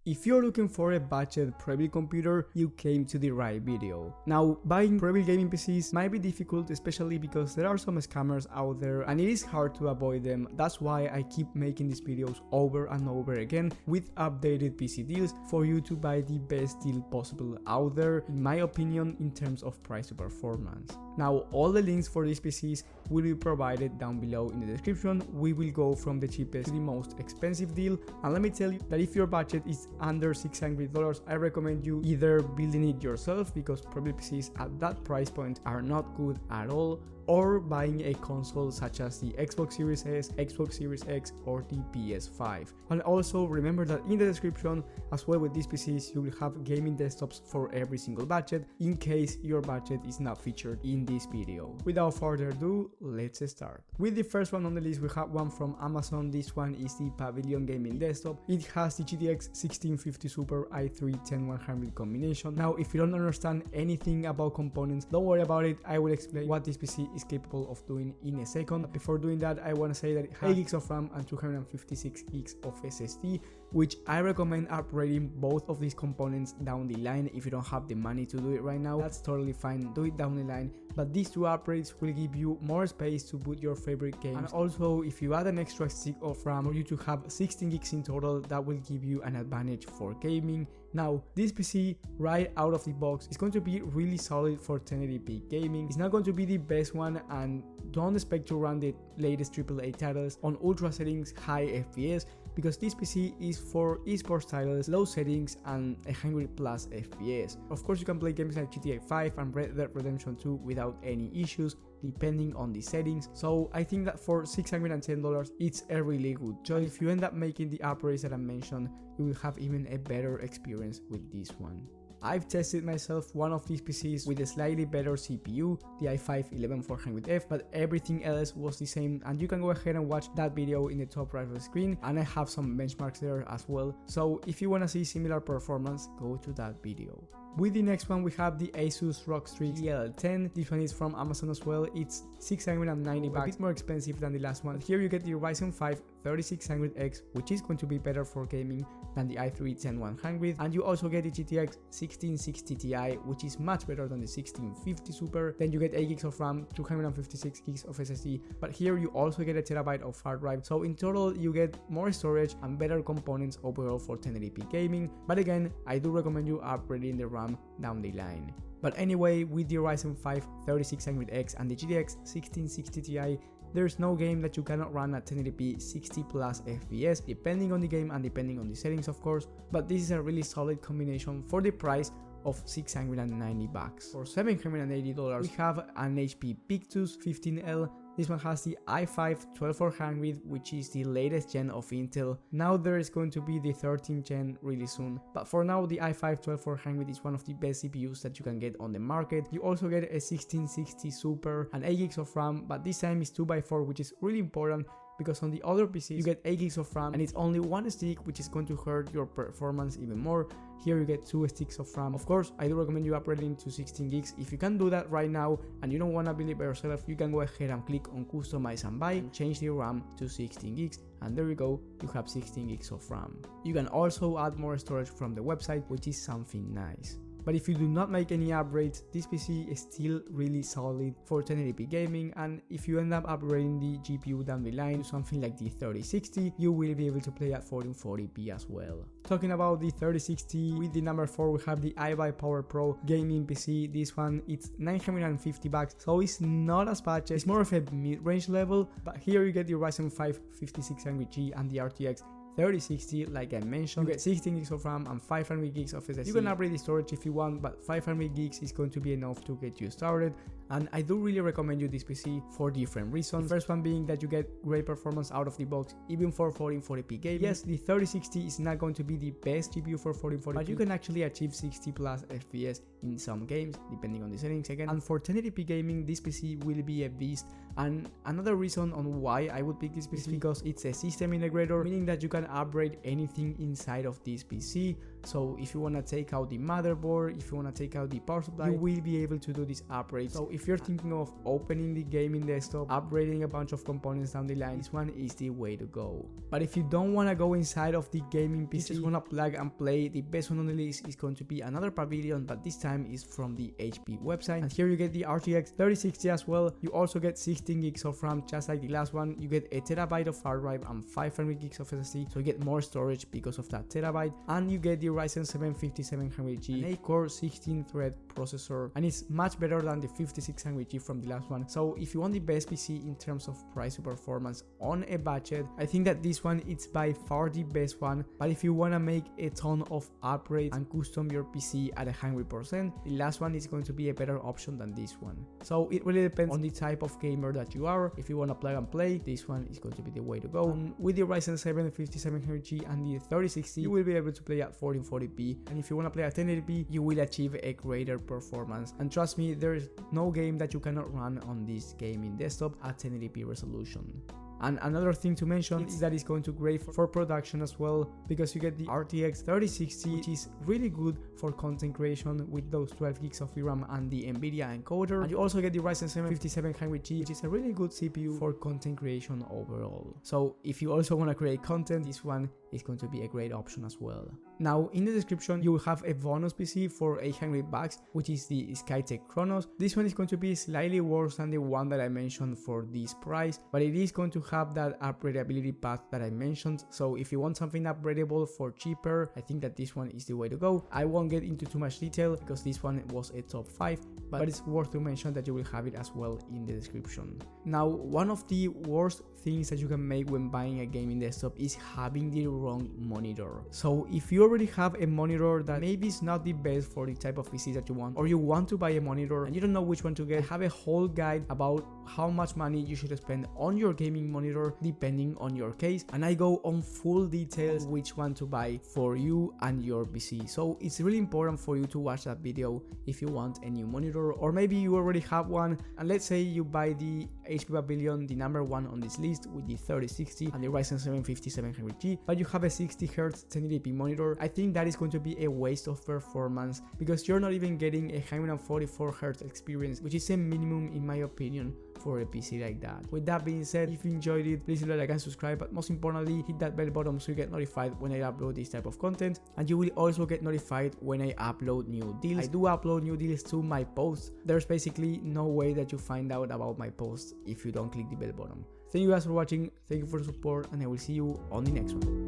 If you're looking for a budget Prebuilt computer, you came to the right video. Now, buying Prebuilt gaming PCs might be difficult, especially because there are some scammers out there and it is hard to avoid them. That's why I keep making these videos over and over again with updated PC deals for you to buy the best deal possible out there, in my opinion, in terms of price to performance. Now, all the links for these PCs will be provided down below in the description. We will go from the cheapest to the most expensive deal, and let me tell you that if your budget is under $600, I recommend you either building it yourself, because Prebuilt PCs at that price point are not good at all, or buying a console such as the Xbox Series S, Xbox Series X, or the PS5. And also remember that in the description, as well with these PCs, you will have gaming desktops for every single budget, in case your budget is not featured in this video. Without further ado, let's start. With the first one on the list, we have one from Amazon. This one is the Pavilion Gaming Desktop. It has the GTX 1650 Super i3-10100 combination. Now, if you don't understand anything about components, don't worry about it. I will explain what this PC is capable of doing in a second. Before doing that, I want to say that it has 8 gigs of RAM and 256 gigs of SSD, which I recommend upgrading both of these components down the line. If you don't have the money to do it right now, that's totally fine, do it down the line, but these two upgrades will give you more space to put your favorite games. And also, if you add an extra stick of RAM for you to have 16 gigs in total, that will give you an advantage for gaming. Now, this PC right out of the box is going to be really solid for 1080p gaming. It's not going to be the best one, and don't expect to run the latest AAA titles on ultra settings, high FPS, because this PC is for esports titles, low settings, and 100 plus FPS. Of course, you can play games like GTA 5 and Red Dead Redemption 2 without any issues, depending on the settings. So I think that for $610, it's a really good choice. If you end up making the upgrades that I mentioned, you will have even a better experience with this one. I've tested myself one of these PCs with a slightly better CPU, the i5-11400F, but everything else was the same, and you can go ahead and watch that video in the top right of the screen, and I have some benchmarks there as well. So if you want to see similar performance, go to that video. With the next one, we have the Asus ROG Strix EL10. This one is from Amazon as well. It's $690, a bit more expensive than the last one. Here you get the Ryzen 5 3600X, which is going to be better for gaming than the i3-10100, and you also get the GTX 1660 Ti, which is much better than the 1650 Super. Then you get 8 gigs of RAM, 256 gigs of SSD, but here you also get a terabyte of hard drive. So in total, you get more storage and better components overall for 1080p gaming. But again, I do recommend you upgrading the RAM down the line. But anyway, with the Ryzen 5 3600X and the GTX 1660 Ti, there's no game that you cannot run at 1080p 60 plus FPS, depending on the game and depending on the settings, of course. But this is a really solid combination for the price of $690. For $780, we have an HP Pictus 15L. This one has the i5-12400, which is the latest gen of Intel. Now there is going to be the 13th gen really soon, but for now the i5-12400 is one of the best CPUs that you can get on the market. You also get a 1660 Super and 8 gigs of RAM, but this time is 2x4, which is really important, because on the other PCs you get 8 gigs of RAM and it's only one stick, which is going to hurt your performance even more. Here you get 2 sticks of RAM. Of course, I do recommend you upgrading to 16 gigs. If you can do that right now and you don't want to build it by yourself, you can go ahead and click on customize and buy and change the RAM to 16 gigs. And there you go, you have 16 gigs of RAM. You can also add more storage from the website, which is something nice. But if you do not make any upgrades, this PC is still really solid for 1080p gaming, and if you end up upgrading the GPU down the line to something like the 3060, you will be able to play at 1440p as well. Talking about the 3060, with the number 4 we have the iBuy Power Pro Gaming PC. This one, it's $950, so it's not as bad, it's more of a mid-range level, but here you get the Ryzen 5 5600G and the RTX 3060, like I mentioned. You get 16 gigs of RAM and 500 gigs of SSD. You can upgrade the storage if you want, but 500 gigs is going to be enough to get you started. And I do really recommend you this PC for different reasons. The first one being that you get great performance out of the box, even for 1440p gaming. Yes, the 3060 is not going to be the best GPU for 1440p, but you can actually achieve 60 plus FPS in some games, depending on the settings again. And for 1080p gaming, this PC will be a beast. And another reason on why I would pick this PC is because it's a system integrator, meaning that you can upgrade anything inside of this PC. So if you want to take out the motherboard, if you want to take out the power supply, you will be able to do this upgrade. So if you're thinking of opening the gaming desktop, upgrading a bunch of components down the line, this one is the way to go. But if you don't want to go inside of the gaming PC, just want to plug and play, the best one on the list is going to be another Pavilion, but this time is from the HP website. And here you get the RTX 3060 as well. You also get 16 gigs of RAM, just like the last one. You get a terabyte of hard drive and 500 gigs of SSD, so you get more storage because of that terabyte. And you get the Ryzen 7 5700G, an 8-core 16-thread processor, and it's much better than the 5600G from the last one. So if you want the best PC in terms of price to performance on a budget, I think that this one is by far the best one. But if you want to make a ton of upgrades and custom your PC at 100%, the last one is going to be a better option than this one. So it really depends on the type of gamer that you are. If you want to plug and play, this one is going to be the way to go. And with the Ryzen 7 5700G and the 3060, you will be able to play at 1440p, and if you want to play at 1080p, you will achieve a greater performance. And trust me, there is no game that you cannot run on this gaming desktop at 1080p resolution. And another thing to mention is that it's going to great for production as well, because you get the RTX 3060, which is really good for content creation with those 12 gigs of VRAM and the NVIDIA encoder. And you also get the Ryzen 7 5700G, which is a really good CPU for content creation overall. So if you also want to create content, this one is going to be a great option as well. Now in the description you will have a bonus PC for $800, which is the Skytech Chronos. This one is going to be slightly worse than the one that I mentioned for this price, but it is going to have that upgradability path that I mentioned. So if you want something upgradable for cheaper, I think that this one is the way to go. I won't get into too much detail because this one was a top 5, but it's worth to mention that you will have it as well in the description. Now one of the worst things that you can make when buying a gaming desktop is having the wrong monitor. So if you already have a monitor that maybe is not the best for the type of PC that you want, or you want to buy a monitor and you don't know which one to get, I have a whole guide about how much money you should spend on your gaming monitor depending on your case, and I go on full details which one to buy for you and your PC. So it's really important for you to watch that video if you want a new monitor, or maybe you already have one, and let's say you buy the HP Pavilion, the number 1 on this list, with the 3060 and the Ryzen 7 5700G, but you have a 60Hz 1080p monitor. I think that is going to be a waste of performance because you're not even getting a 144Hz experience, which is a minimum in my opinion for a PC like that. With that being said, if you enjoyed it, please like and subscribe, but most importantly hit that bell button so you get notified when I upload this type of content, and you will also get notified when I upload new deals. I do upload new deals to my posts. There's basically no way that you find out about my posts if you don't click the bell button. Thank you guys for watching, thank you for the support, and I will see you on the next one.